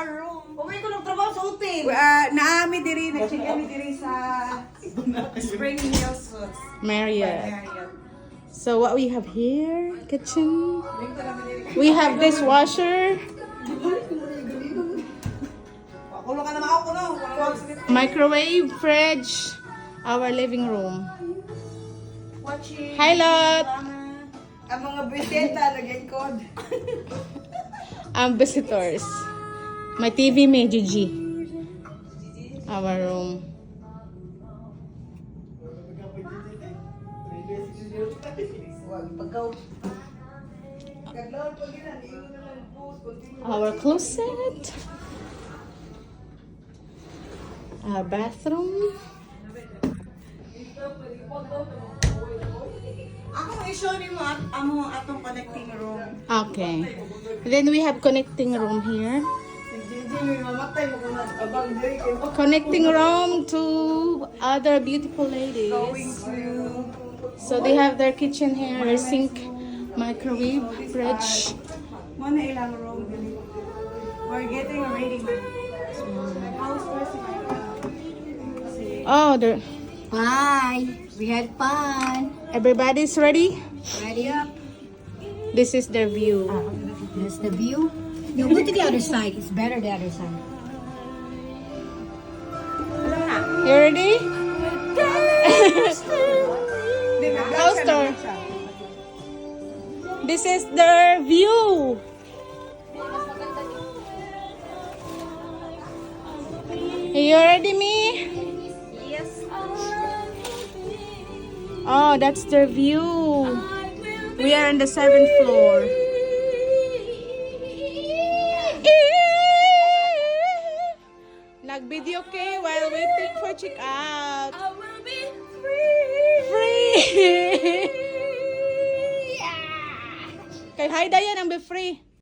our room. Uwi ko nagtrabaho sa hotel. Naami diri, nag-check kami diri sa Spring Hills. Marriott. So what we have here, kitchen. We have dishwasher, Kulo ka naman ako no. microwave, fridge, our living room. Watching. Hi, Lot. Ang mga bisita lagay code. Visitors. My TV, may Gigi. Our room. Our closet. Our bathroom. Ako i-show ni mo atong connecting room. Okay. Then we have connecting room here. Mamatay mo kung abang diri kay mo. Connecting room to other beautiful ladies. So they have their kitchen here, their sink, microwave, fridge. Mana ilang room dili. We're getting ready. House first. Oh, there. Hi, we had fun. Everybody's ready. Ready up? This is their view. That's the view. No, go to the other side. It's better the other side. You ready? House tour. This is their view. You ready, me? Yes. Oh, that's their view. We are on the 7th floor. Nag-video kay while waiting for check-out. Free! Kay hi Dayan ang be free.